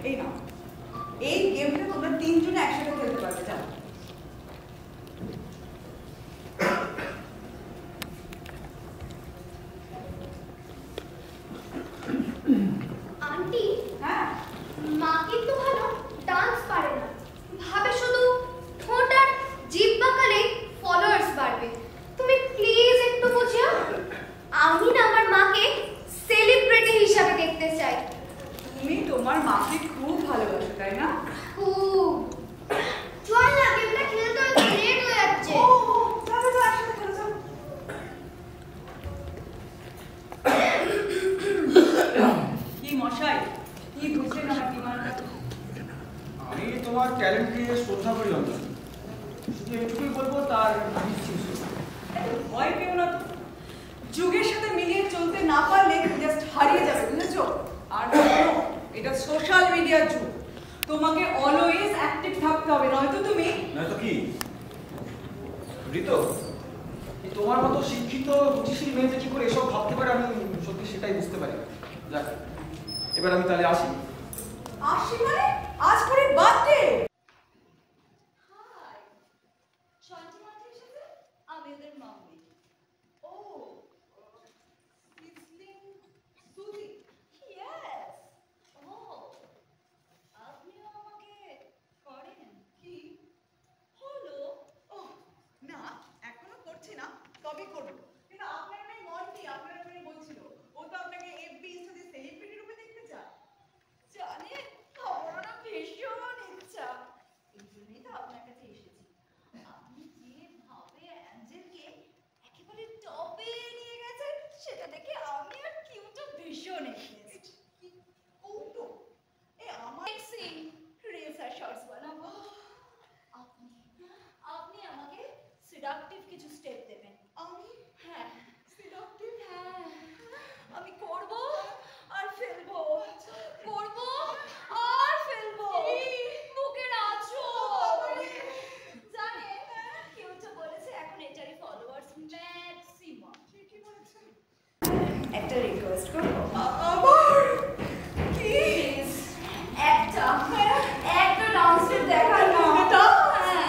এই নাও, এই গেমটা তোমরা তিনজনে একসাথে খেলতে পারবে। যাও। আন্টি, হ্যাঁ, মা কিন্তু ভালো ডান্স পারে না, ভাবে শুধু ঠোঁট আর জিভ বাঁকালে ফলোয়ার্স বাড়বে। তুমি প্লিজ একটু বুঝিও। আমি না আমার মাকে সেলিব্রিটি হিসাবে দেখতে চাই। তুমি তোমার মাকে খুব ভালোবাসো, তাই না? খুব। চল না, গেমটা খেলতে হয়তো লেট হয়ে যাচ্ছে। চলো চলো, একসাথে খেলো, চলো। কি মশাই, কি বুঝলেন আমার ডিমান্ডটা? আমি তোমার ট্যালেন্টকে শ্রদ্ধা করি অন্তত, শুধু এটুকুই বলবো, তার ভয় পেও না তো। যুগের সাথে মিলিয়ে চলতে না পারলে জাস্ট হারিয়ে যাবে, বুঝেছো? আর শোনো, এটা সোশ্যাল মিডিয়ার যুগ, তোমাকে অলওয়েজ অ্যাক্টিভ থাকতে হবে, নয়তো তুমি নয়তো কি ঋতো, তোমার মতো শিক্ষিত রুচিশীল মেয়ে যে কি করে এসব ভাবতে পারে, আমি সত্যি সেটাই বুঝতে পারি। যাক, এবার আমি তাহলে আসি। আসি মানে? আজ করে বার্থডে। হাই, শান্তি মাঝে এসেছে, আমি ওদের মাম্মি। ও, সিজলিং সুজি। ইয়েস। ও, আপনিও আমাকে করেন কি হলো? ও না, এখনো করছি না, তবে করবো। কিন্তু আপনার মেয়ে মন্টি, আপনার মেয়ে বলছিল ও তো আপনাকে এফবি ইনস্টাতে সেলিব্রিটি রূপে দেখতে চায়। জানেন, আমারও না ভীষণ ইচ্ছা, এই জন্যই তো আপনার কাছে এসেছি। আপনি যেভাবে অ্যাঞ্জেলকে একেবারে টপে নিয়ে গেছেন, সেটা দেখে আমি আর কিউটো ভীষণ ইমপ্রেসড। কৌটো, এ আমার দেখছি রিলস আর শর্টস বানাবো। আপনি আপনি আমাকে সিডাকটিভ কিছু স্টেপ দেবেন। আমি হ্যাঁ সিডাকটিভ। হ্যাঁ, আমি করব আর ফেলবো, করব আর ফেলবো। বুকে নাচো। জানেন, কেউ তো বলেছে এখন এটারই ফলোয়ার্স ম্যাক্সিমাম। ঠিকই বলেছেন। একটা রিকোয়েস্ট করবো, আবার কি? প্লিজ একটা একটা ডান্স স্টেপ দেখান না। হ্যাঁ,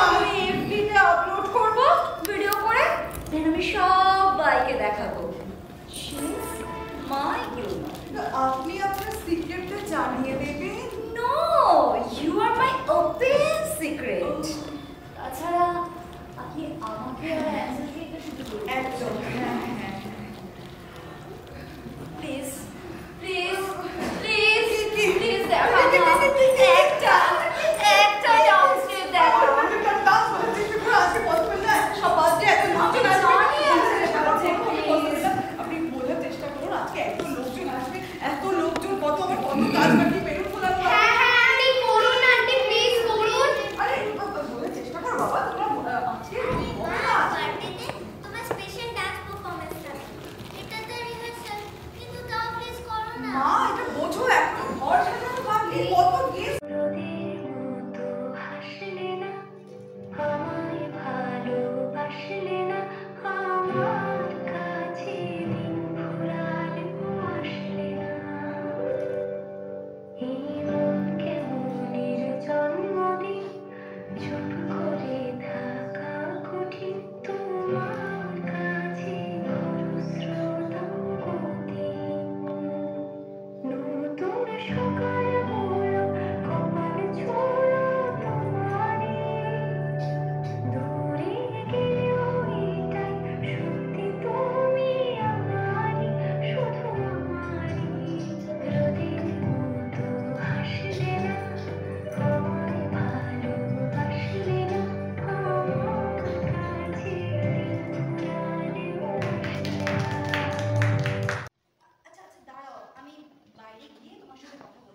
আমি এফবিতে আপলোড করব ভিডিও করে, দেন আমি সবাইকে দেখাবো। She's my hero. আপনি আপনার সিক্রেটটা জানিয়ে দেবেন? No, you are my open secret. তাছাড়া আপনি আমাকে আর অ্যাঞ্জেলকে একটু শুধু বলুন। একদম, হ্যাঁ হ্যাঁ। প্লিজ প্লিজ প্লিজ কি? প্লিজ দেখান না। একটা একটা ডান্স স্টেপ দেখান। ডান্স করতে আজকে পসিবল না, সব বার্থডে এত লোকজন আসবে। আপনি বোঝার চেষ্টা করুন, আজকে এত লোকজন আসবে, এত লোকজন, কত আমার কত কাজ বাকি বেরোন বলার। হ্যাঁ হ্যাঁ আন্টি, করুন আন্টি, প্লিজ করুন। আরে বোঝার চেষ্টা করো বাবা, তোমরা আজকে বার্থডেতে তোমার স্পেশাল ডান্স পারফরম্যান্স আছে, এটাতে রিহার্সাল, কিন্তু তাও প্লিজ করো না। মা, এটা বোঝো, এখনো ঘর সাজানো বাকি, কত গেস্ট। তোদের মতো হাসলে না, আমায় ভালোবাসলে না, আমার কাছে দিন ফুরালেও আসলে না। এই মন কেমনের জন্মদিন, চুপ করে থাকা কঠিন, তোমার কাছে খরস্রোতা গতি। নতুন সকাল হলো, কপাল ছোঁয়া তোমারে, দূরে গেলেও এটাই সত্যি, তুমি আমারই, শুধু আমারই। রোদের মতো হাসলে না, আমায় ভালোবাসলে না, আমার কাছে দিন ফুরালেও আসলে না। আচ্ছা আচ্ছা, দাঁড়াও, আমি বাইরে গিয়ে তোমার সাথে কথা বলবো।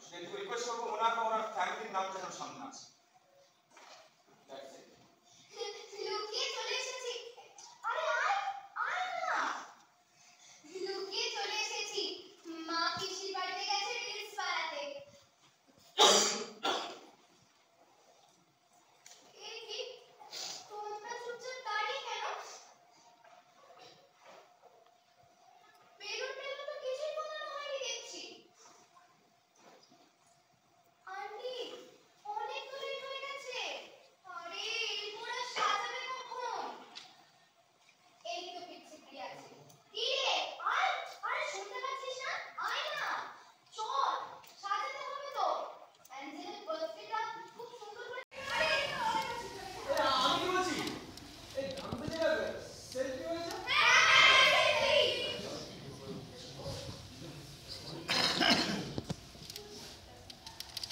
সেটুকু রিকোয়েস্ট করবো ওনাকে ওনার ফ্যামিলির নামটা যেন সামনে আছে।